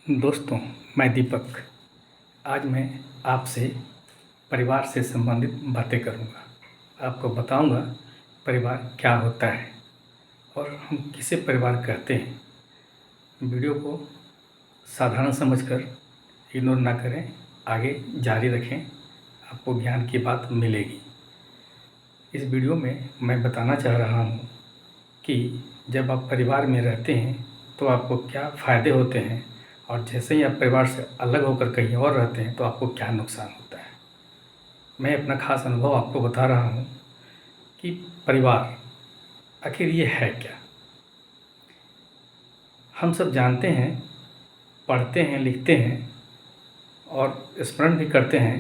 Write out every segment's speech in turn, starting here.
दोस्तों, मैं दीपक। आज मैं आपसे परिवार से संबंधित बातें करूंगा। आपको बताऊंगा परिवार क्या होता है और हम किसे परिवार कहते हैं। वीडियो को साधारण समझकर इग्नोर ना करें, आगे जारी रखें, आपको ज्ञान की बात मिलेगी। इस वीडियो में मैं बताना चाह रहा हूँ कि जब आप परिवार में रहते हैं तो आपको क्या फ़ायदे होते हैं और जैसे ही आप परिवार से अलग होकर कहीं और रहते हैं तो आपको क्या नुकसान होता है। मैं अपना ख़ास अनुभव आपको बता रहा हूँ कि परिवार आखिर ये है क्या। हम सब जानते हैं, पढ़ते हैं, लिखते हैं और स्मरण भी करते हैं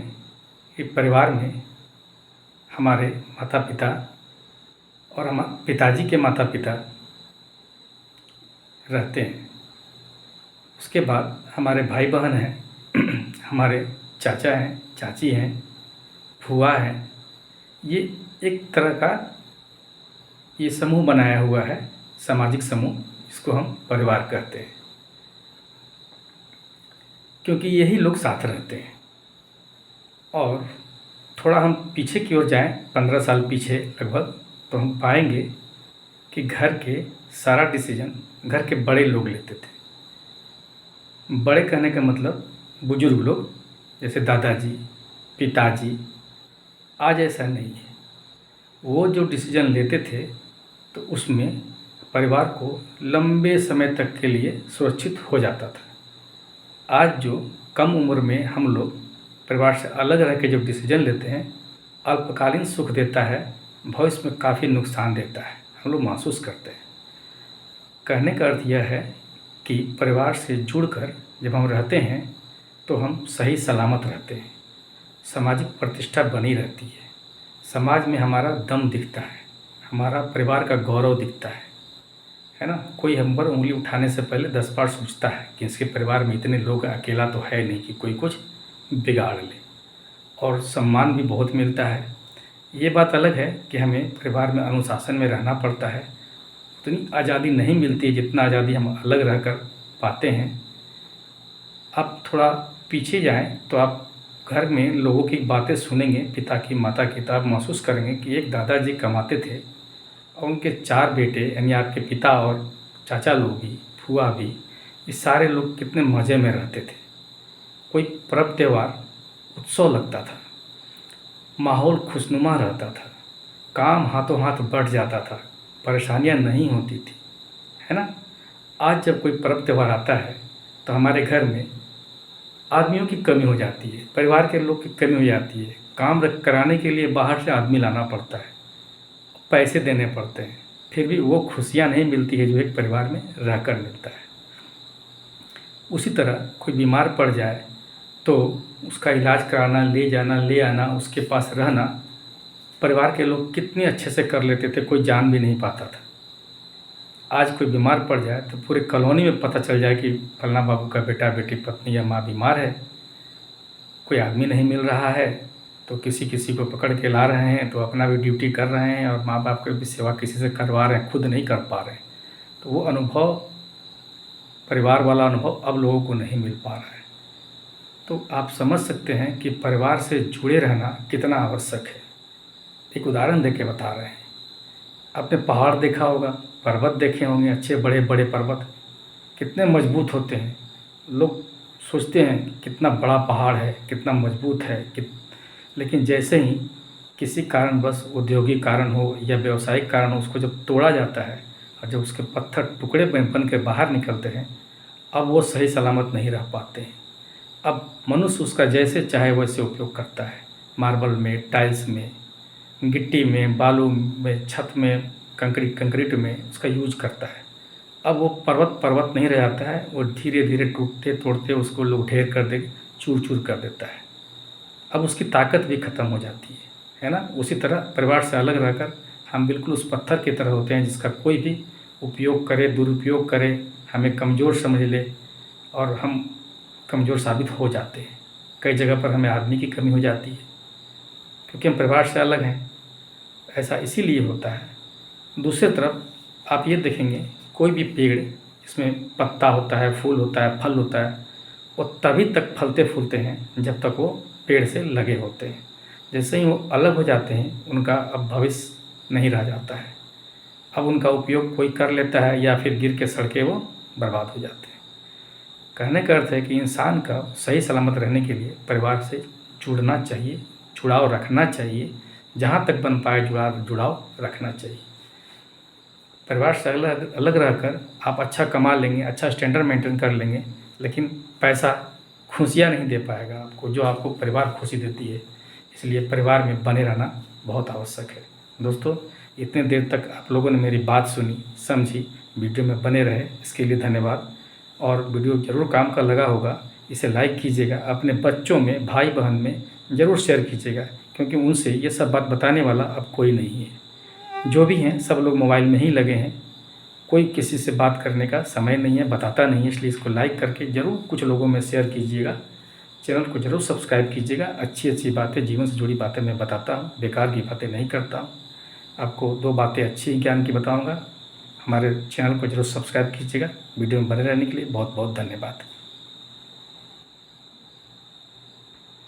कि परिवार में हमारे माता पिता और हम पिताजी के माता पिता रहते हैं। उसके बाद हमारे भाई बहन हैं हमारे चाचा हैं, चाची हैं, फूआ हैं। ये एक तरह का ये समूह बनाया हुआ है, सामाजिक समूह, इसको हम परिवार कहते हैं, क्योंकि यही लोग साथ रहते हैं। और थोड़ा हम पीछे की ओर जाएं, 15 साल पीछे लगभग, तो हम पाएंगे कि घर के सारा डिसीजन घर के बड़े लोग लेते थे। बड़े कहने का मतलब बुजुर्ग लोग, जैसे दादाजी, पिताजी। आज ऐसा नहीं है। वो जो डिसीजन लेते थे तो उसमें परिवार को लंबे समय तक के लिए सुरक्षित हो जाता था। आज जो कम उम्र में हम लोग परिवार से अलग रह के जो डिसीजन लेते हैं, अल्पकालीन सुख देता है, भविष्य में काफ़ी नुकसान देता है, हम लोग महसूस करते हैं। कहने का अर्थ यह है कि परिवार से जुड़कर जब हम रहते हैं तो हम सही सलामत रहते हैं, सामाजिक प्रतिष्ठा बनी रहती है, समाज में हमारा दम दिखता है, हमारा परिवार का गौरव दिखता है ना। कोई हम पर उंगली उठाने से पहले 10 बार सोचता है कि इसके परिवार में इतने लोग, अकेला तो है नहीं कि कोई कुछ बिगाड़ ले। और सम्मान भी बहुत मिलता है। ये बात अलग है कि हमें परिवार में अनुशासन में रहना पड़ता है, उतनी आज़ादी नहीं मिलती जितना आज़ादी हम अलग रहकर पाते हैं। आप थोड़ा पीछे जाएं तो आप घर में लोगों की बातें सुनेंगे, पिता की, माता की, तो आप महसूस करेंगे कि एक दादाजी कमाते थे और उनके 4 बेटे, यानी आपके पिता और चाचा लोग भी, फूआ भी, ये सारे लोग कितने मज़े में रहते थे। कोई पर्व त्यौहार, उत्सव लगता था, माहौल खुशनुमा रहता था, काम हाथों हाथ बढ़ जाता था, परेशानियां नहीं होती थी, है ना। आज जब कोई पर्व त्यौहार आता है तो हमारे घर में आदमियों की कमी हो जाती है, परिवार के लोग की कमी हो जाती है। काम कराने के लिए बाहर से आदमी लाना पड़ता है, पैसे देने पड़ते हैं, फिर भी वो खुशियाँ नहीं मिलती है जो एक परिवार में रहकर मिलता है। उसी तरह कोई बीमार पड़ जाए तो उसका इलाज कराना, ले जाना, ले आना, उसके पास रहना, परिवार के लोग कितने अच्छे से कर लेते थे, कोई जान भी नहीं पाता था। आज कोई बीमार पड़ जाए तो पूरे कॉलोनी में पता चल जाए कि फलना बाबू का बेटा, बेटी, पत्नी या माँ बीमार है। कोई आदमी नहीं मिल रहा है तो किसी किसी को पकड़ के ला रहे हैं, तो अपना भी ड्यूटी कर रहे हैं और माँ बाप की भी सेवा किसी से करवा रहे हैं, खुद नहीं कर पा रहे हैं। तो वो अनुभव, परिवार वाला अनुभव अब लोगों को नहीं मिल पा रहा है। तो आप समझ सकते हैं कि परिवार से जुड़े रहना कितना आवश्यक है। एक उदाहरण देके बता रहे हैं। आपने पहाड़ देखा होगा, पर्वत देखे होंगे, अच्छे बड़े बड़े पर्वत कितने मजबूत होते हैं। लोग सोचते हैं कितना बड़ा पहाड़ है, कितना मजबूत है, लेकिन जैसे ही किसी कारणवश, औद्योगिक कारण हो या व्यावसायिक कारण हो, उसको जब तोड़ा जाता है और जब उसके पत्थर टुकड़े बन के बाहर निकलते हैं, अब वो सही सलामत नहीं रह पाते हैं। अब मनुष्य उसका जैसे चाहे वैसे उपयोग करता है, मार्बल में, टाइल्स में, गिट्टी में, बालू में, छत में, कंक्रीट में उसका यूज करता है। अब वो पर्वत नहीं रह जाता है, वो धीरे धीरे टूटते तोड़ते उसको लोग ढेर कर दे, चूर चूर कर देता है। अब उसकी ताकत भी ख़त्म हो जाती है ना। उसी तरह परिवार से अलग रहकर हम बिल्कुल उस पत्थर की तरह होते हैं जिसका कोई भी उपयोग करे, दुरुपयोग करे, हमें कमज़ोर समझ ले और हम कमज़ोर साबित हो जाते हैं। कई जगह पर हमें आदमी की कमी हो जाती है क्योंकि हम परिवार से अलग हैं। ऐसा इसीलिए होता है। दूसरी तरफ आप ये देखेंगे, कोई भी पेड़ जिसमें पत्ता होता है, फूल होता है, फल होता है, वो तभी तक फलते फूलते हैं जब तक वो पेड़ से लगे होते हैं। जैसे ही वो अलग हो जाते हैं, उनका अब भविष्य नहीं रह जाता है। अब उनका उपयोग कोई कर लेता है या फिर गिर के सड़ के वो बर्बाद हो जाते हैं। कहने का अर्थ है कि इंसान का सही सलामत रहने के लिए परिवार से जुड़ना चाहिए, जुड़ाव रखना चाहिए, जहाँ तक बन पाए जुड़ाव रखना चाहिए। परिवार से अलग अलग रहकर आप अच्छा कमा लेंगे, अच्छा स्टैंडर्ड मेंटेन कर लेंगे, लेकिन पैसा खुशियाँ नहीं दे पाएगा आपको, जो आपको परिवार खुशी देती है। इसलिए परिवार में बने रहना बहुत आवश्यक है। दोस्तों, इतने देर तक आप लोगों ने मेरी बात सुनी, समझी, वीडियो में बने रहे, इसके लिए धन्यवाद। और वीडियो ज़रूर काम का लगा होगा, इसे लाइक कीजिएगा, अपने बच्चों में, भाई बहन में ज़रूर शेयर कीजिएगा, क्योंकि उनसे ये सब बात बताने वाला अब कोई नहीं है। जो भी हैं सब लोग मोबाइल में ही लगे हैं, कोई किसी से बात करने का समय नहीं है, बताता नहीं है। इसलिए इसको लाइक करके ज़रूर कुछ लोगों में शेयर कीजिएगा। चैनल को ज़रूर सब्सक्राइब कीजिएगा। अच्छी अच्छी बातें, जीवन से जुड़ी बातें मैं बताता हूँ, बेकार की बातें नहीं करता हूँ। आपको 2 बातें अच्छी ज्ञान की बताऊँगा। हमारे चैनल को ज़रूर सब्सक्राइब कीजिएगा। वीडियो में बने रहने के लिए बहुत बहुत धन्यवाद।